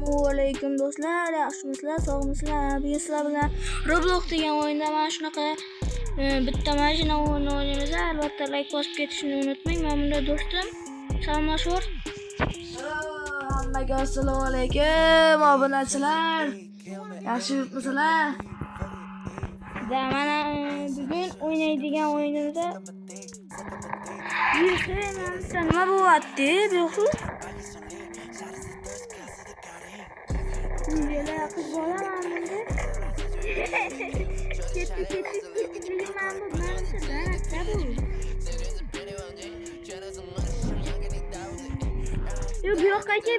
Assalomu do'stlar, yaxshimisizlar, sog'misizlar? Bugun sizlar bilan Roblox degan o'yinda mana shunaqa bitta mashina o'yini o'ynaymiz. Albatta like bosib ketishni unutmang. Men bunda do'stim. Salomlashur. Hammaga assalomu alaykum, obunachilar. Yaxshi yuribmisizlar? Mana bugun o'ynaydigan o'yinimizda nima bo'lyapti? Bu Bunlar kız bolamam bunda. Ketdi. Bilmem bu narsa bu. Yo bu yoqqa ke.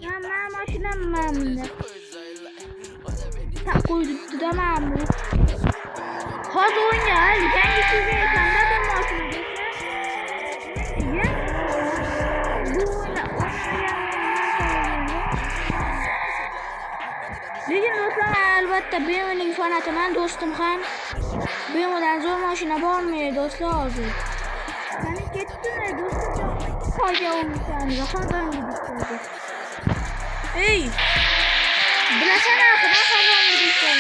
Men mashinam bunda. Tak qo'yibdi-da men bu. Hozir o'ynayal, yangi chizga ekanda bu mashina. Lekin do'stlar, albatta BMW'ning fanatiman, do'stim ham BMW'dan zo'r mashina bormaydi do'stlar hozir. Qani ketdinglar do'stlar, qo'yga o'ynaymiz, xonadonga bitdi. Ey! Bilasan axir, xonadonga bitdi.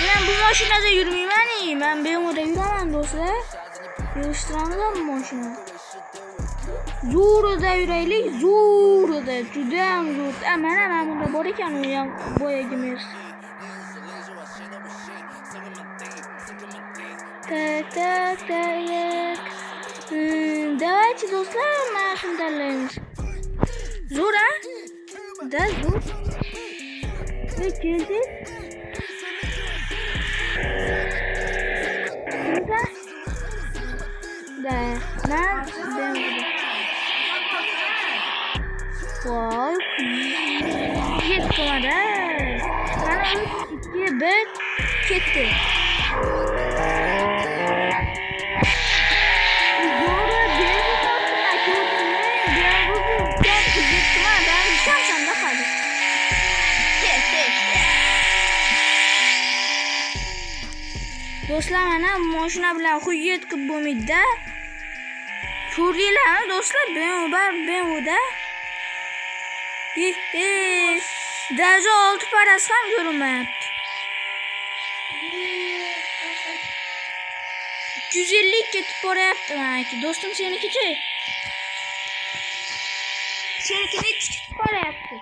Men bu mashinada yurmayman, men BMW'da yuraman do'stlar. Yig'ishtiramiz bu mashinani. Zo'rida yuraylik, zo'rida, juda ham zo'r. Mana bunda bor ekan u ham boyagi Mercedes. Tak. Давайте, do'stlar, mana shuni tanlaymiz. Zo'r, a? Da zo'r. Keldi. Wow, yetmedi. Mana 2 1 ketdi. Do'stlar, mana mashina bilan qo'y yetkib bo'lmaydi-da. Ko'rdinglarmi do'stlar? BMW'da. Даже 6 parasi ham ko'rinmayapti. 250 ketib boryapti meniki. Do'stim, seniki-chi? Seniki necha ketib boryapti?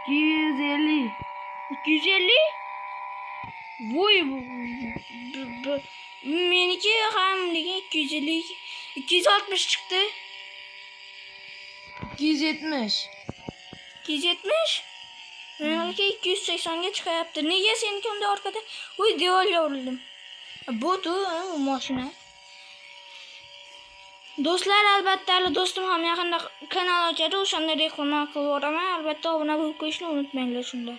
250. 250? Voy, meniki ham lekin 250, 260 chiqdi. 270. 270? Meniki 280 ga chiqyapti. Nega seniki unda orqada? Voy, devorga urildim. Bu mashina. Do'stlar, albatta do'stim ham yaqinda kanal ochadi, o'shanda reklama qilib boraman. Albatta obuna bo'lib qo'yishni unutmanglar shunda.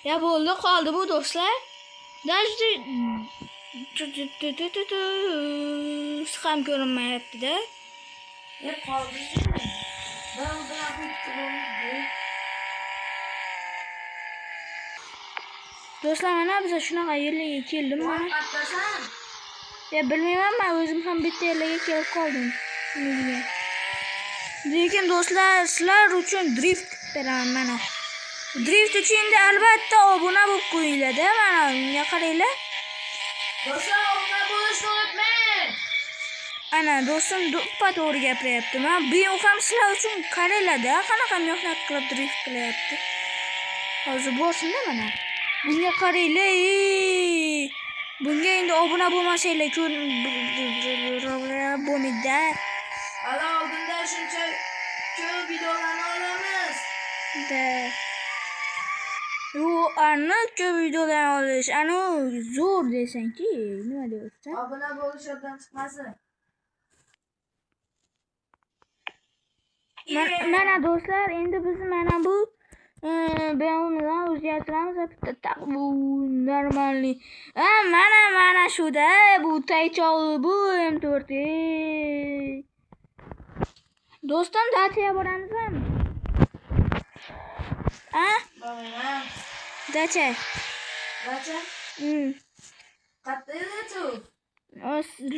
Ya bo'ldi, qoldi bu do'stlar. Даже ham ko'rinmayapti-da. Qoldi. Do'stlar, mana biz shunaqa yerlarga keldim mana. Ya bilmayman, men o'zim ham bitta yerlarga kelib qoldim. Lekin do'stlar, sizlar uchun drift beraman mana. Drift uchun albatta obuna bo'lib qo'yinglar-da, mana unga qaranglar. Do'stlar, obuna bo'lishni unutmang. Ana do'stim to'g'ri gapiryapti. Men bu ham sizlar uchun qaranglar-da, qanaqa mehnat qilib drift qilyapti. Hozir borsin-da mana. Bunga qaranglar. Bunga endi obuna bo'lmasanglar bo'lmaydi-da. Hali oldinda shuncha ko'p videolarni olamiz. Ana ko'p videolarni olish, ana zo'r desang-ki, nima deyapsan? Obuna bo'lish yoddan chiqmasin. Mana do'stlar, endi biz mana bu BMW'dan o'zgartiramiz, bitta bu normalniy. Mana shu-da, bu taychog'i bu M4. Do'stim, Dacia boramizmi? Dacia. Dacia? Qatta edi-ku.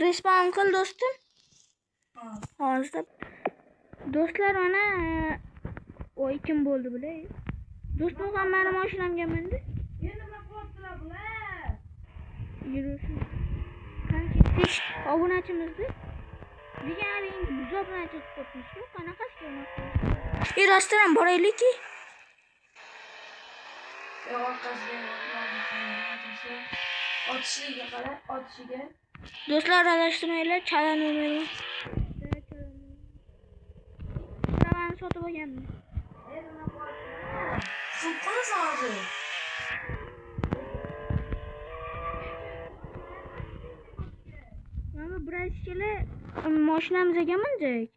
Respawn qil do'stim. Hop. Hozir do'stlar mana oy kim bo'ldi bilay. Do'stim ham meni mashinamga mindi. Endi nima qilyaptilar bular? Yursin. Qancha obunachimizdi? Deganing biz obunachi qilibmiz-ku. Qanaqasi bo'lmoqda? Rostdan boraylik-ki. Otishiga qara, otishiga. Do'stlar adashtirmanglar, chalanmayman. Shuni sotib olganman. Endi nima qilyaptilar? Suv qilasan hozir. Mana bir aytishlar, mashinamizga minjak.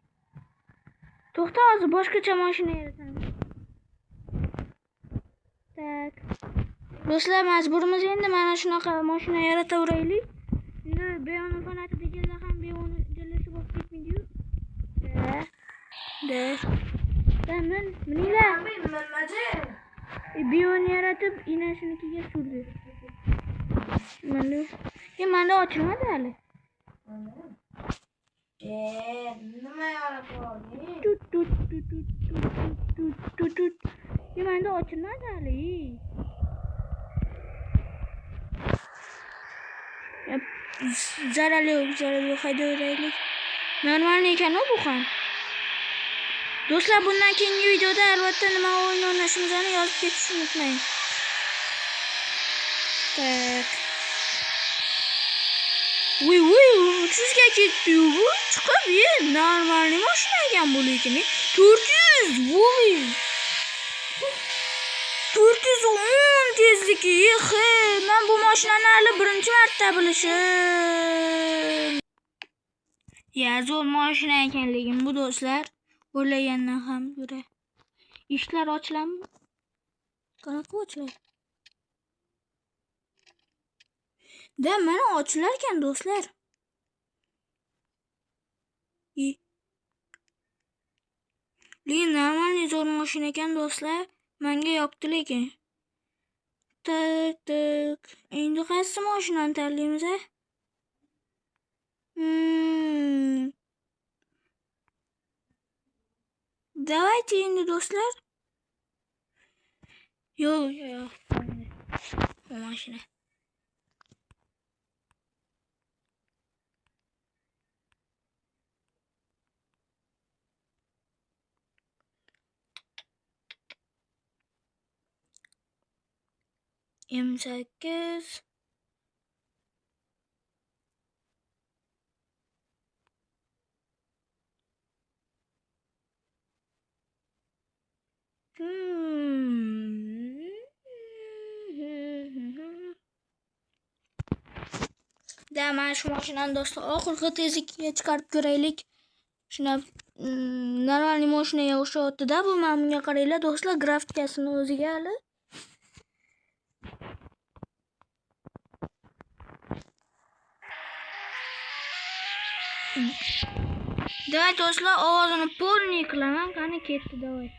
To'xta, hozir boshqacha mashina yaratamiz. Tak. Do'stlar, majburmiz endi mana shunaqa mashina yarataveraylik. Endi buyog'ini fanati deganlar ham buyog'ini jallasi bo'lib ketmaydi-yu. Mininglar. Nimaji? Buyog'ini yaratib, inasinikiga surdi. Manda ochilmadi hali. Nima yaratib Tut. Manda ochilmadi hali. Zararli yo'q, haydaveraylik. Normal ekan bu ham. Do'stlar, bundan keyingi videoda albatta nima o'yin o'ynashimizni yozib ketishni unutmang. Tak. Voy, 300 ga ketdi-yu bu. Chiqib, normal mashina ekan bu lekin. 400, voy. 410 tezligi. Men bu mashinani hali birinchi marta bilishim. Zo'r mashina ekanligim bu do'stlar. O'ylagandan ham ko'ra. Eshiklar ochiladimi? Qanaqa ochiladi? Mana ochilar ekan do'stlar. Lekin normal zo'r mashina ekan do'stlar. Menga yoqdi lekin. Tak. Endi qaysi mashinani tanlaymiz a? Давайте endi do'stlar. Yo'q. Bu mashina. M8 mana shu mashinani do'stlar oxirgi tezlikka chiqarib ko'raylik. Shuna normal mashinaga o'xshayapti-da bu. Men bunga qaranglar do'stlar, grafikasini o'ziga hali. Давай do'stlar, ovozini polniy qilaman. Qani ketdi, давай.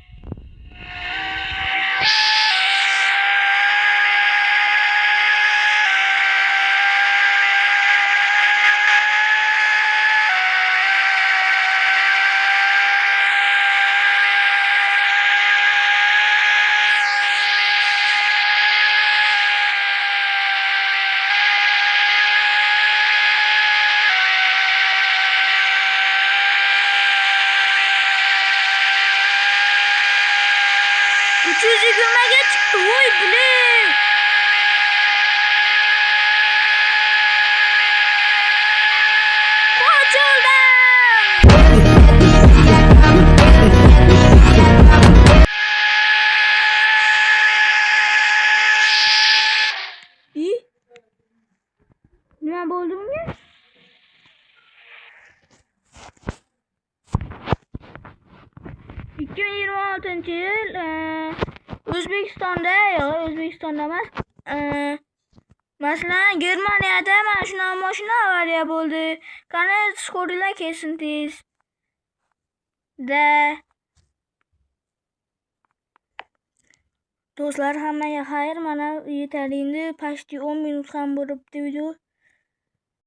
Yigirmaga chiqdi. Voy, blin. Nima bo'ldi bunga? yil O'zbekistonda emas. Masalan, Germaniyada mana shunaqa mashina avariya bo'ldi. Qani skorilar kelsin tez. Do'stlar, hammaga xayr. Mana yetarli, почти 10 minut ham bo'libdi video.